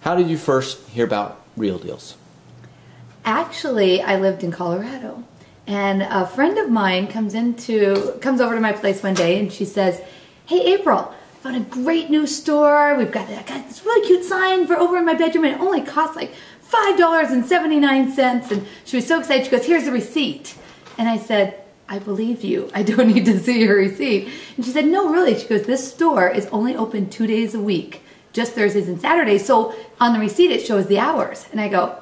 How did you first hear about Real Deals? Actually, I lived in Colorado, and a friend of mine comes over to my place one day, and she says, "Hey, April, I found a great new store. I got this really cute sign for over in my bedroom, and it only costs like $5.79. And she was so excited. She goes, "Here's the receipt." And I said, "I believe you. I don't need to see your receipt." And she said, "No, really." She goes, "This store is only open 2 days a week, just Thursdays and Saturdays. So on the receipt, it shows the hours." And I thought,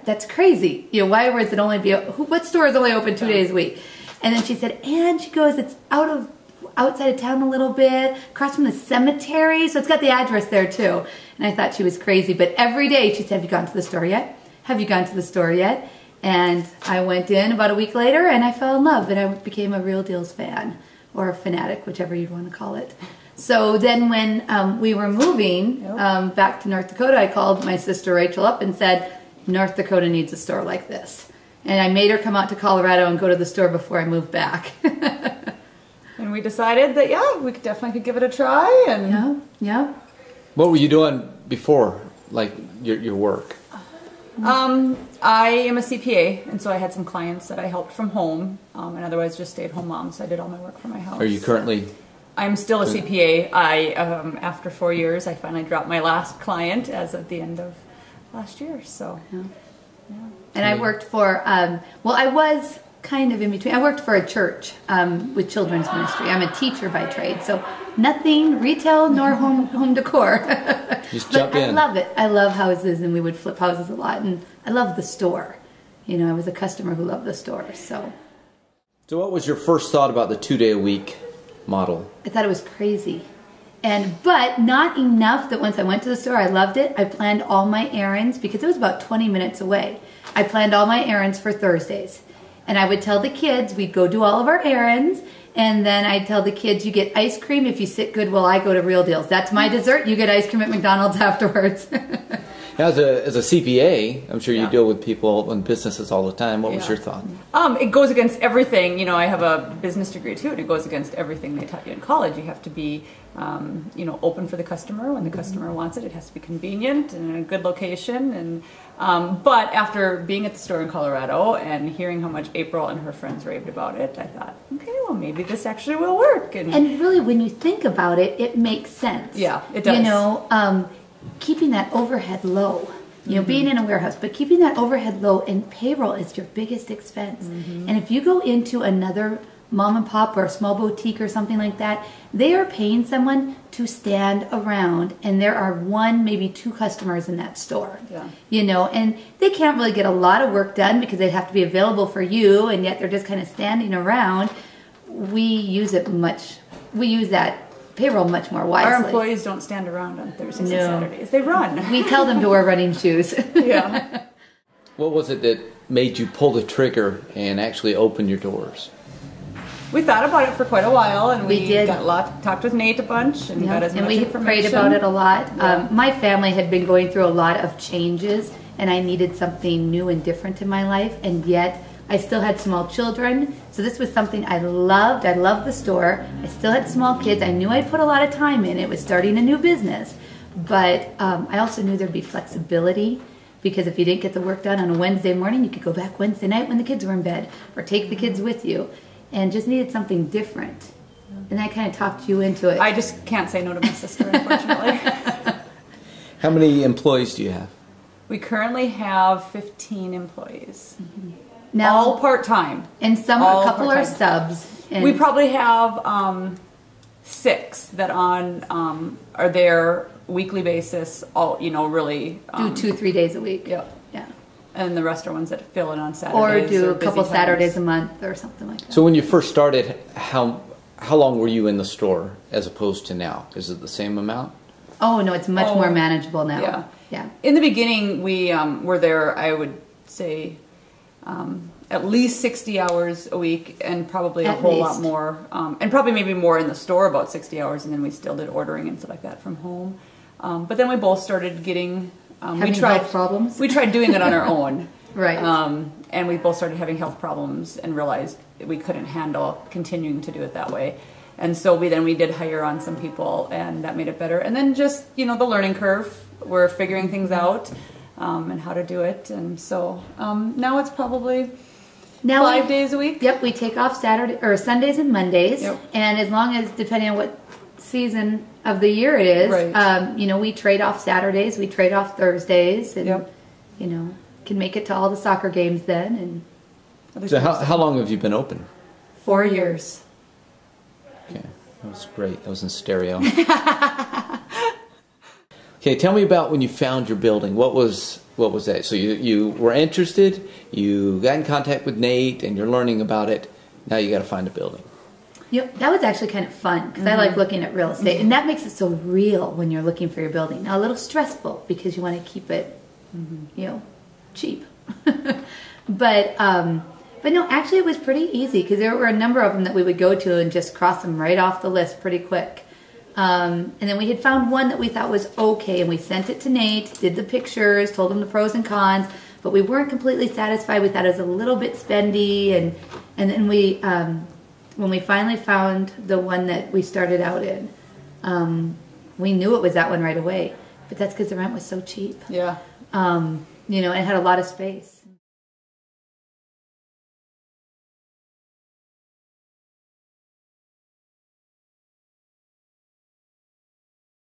that's crazy. You know, why would it only be, what store is only open 2 days a week? And then she said, and she goes, it's outside of town a little bit, across from the cemetery. So it's got the address there too. And I thought she was crazy. But every day she said, "Have you gone to the store yet? Have you gone to the store yet?" And I went in about a week later and I fell in love and I became a Real Deals fan, or a fanatic, whichever you'd want to call it. So then when we were moving back to North Dakota, I called my sister Rachel up and said, "North Dakota needs a store like this." And I made her come out to Colorado and go to the store before I moved back. And we decided that, yeah, we definitely could give it a try. And yeah. What were you doing before, like your work? I am a CPA, and so I had some clients that I helped from home, and otherwise just stay-at-home mom, so I did all my work from my house. Are you currently? I'm still a CPA. After 4 years, I finally dropped my last client as of the end of last year, so. Yeah. And I worked for, well, I was kind of in between. I worked for a church with children's ministry. I'm a teacher by trade, so nothing retail nor home decor. Just jump in. I love it. I love houses, and we would flip houses a lot, and I love the store. You know, I was a customer who loved the store, so. So what was your first thought about the 2-day-a-week model? I thought it was crazy. But not enough that once I went to the store, I loved it. I planned all my errands because it was about 20 minutes away. I planned all my errands for Thursdays. And I would tell the kids, we'd go do all of our errands, and then I'd tell the kids, you get ice cream if you sit good while I go to Real Deals. That's my dessert. You get ice cream at McDonald's afterwards. As a CPA, I'm sure you deal with people and businesses all the time. What was your thought? It goes against everything. You know, I have a business degree too, and it goes against everything they taught you in college. You have to be, you know, open for the customer when the customer wants it. It has to be convenient and in a good location. And but after being at the store in Colorado and hearing how much April and her friends raved about it, I thought, okay, well, maybe this actually will work. And really, when you think about it, it makes sense. Yeah, it does. You know, keeping that overhead low, you know, being in a warehouse, but keeping that overhead low, and payroll is your biggest expense. And if you go into another mom and pop or a small boutique or something like that, they are paying someone to stand around, and there are 1, maybe 2 customers in that store. Yeah. You know, and they can't really get a lot of work done because they have to be available for you, and yet they're just kind of standing around. We use that payroll much more wisely. Our employees don't stand around on Thursdays and Saturdays. They run. We tell them to wear running shoes. Yeah. What was it that made you pull the trigger and actually open your doors? We thought about it for quite a while, and we did. Talked with Nate a bunch, and got as much information. And we prayed about it a lot. Yeah. My family had been going through a lot of changes, and I needed something new and different in my life, and yet I still had small children, so this was something I loved. I loved the store. I still had small kids. I knew I'd put a lot of time in. It was starting a new business. But I also knew there'd be flexibility, because if you didn't get the work done on a Wednesday morning, you could go back Wednesday night when the kids were in bed, or take the kids with you, and just needed something different. And that kind of talked you into it. I just can't say no to my sister, unfortunately. How many employees do you have? We currently have 15 employees. Now, all part-time. And a couple are subs. And we probably have 6 that are there weekly basis, all, you know, really do 2-3 days a week. Yeah. And the rest are ones that fill in on Or Saturdays. do a couple Saturdays a month or something like that. So when you first started, how long were you in the store as opposed to now? Is it the same amount? Oh, no, it's much more manageable now. Yeah. In the beginning, we were there, I would say, at least 60 hours a week, and probably a whole lot more. And probably maybe more in the store, about 60 hours, and then we still did ordering and stuff like that from home. But then we both started getting... having health problems? We tried doing it on our own. Right. And we both started having health problems and realized we couldn't handle continuing to do it that way. And so we did hire on some people, and that made it better. And then just, you know, the learning curve we're figuring things out and how to do it. And so now it's probably Now 5 days a week. Yep, we take off Saturday or Sundays and Mondays, Yep. and as long as depending on what season of the year it is, Right. you know, we trade off Saturdays, we trade off Thursdays, and Yep. you know, can make it to all the soccer games then. And At least So we're how long have you been open? 4 years. Okay, that was great. That was in stereo. Okay, tell me about when you found your building. What was that? So you were interested, you got in contact with Nate, and you're learning about it. Now you got to find a building. You know, that was actually kind of fun because I like looking at real estate, and that makes it so real when you're looking for your building. Now a little stressful because you want to keep it, you know, cheap. But no, actually it was pretty easy because there were a number of them that we would go to and just cross them right off the list pretty quick. And then we had found one that we thought was okay, and we sent it to Nate, did the pictures, told him the pros and cons, but we weren't completely satisfied. We thought it was a little bit spendy, and then we, when we finally found the one that we started out in, we knew it was that one right away. But that's because the rent was so cheap. Yeah. You know, and it had a lot of space.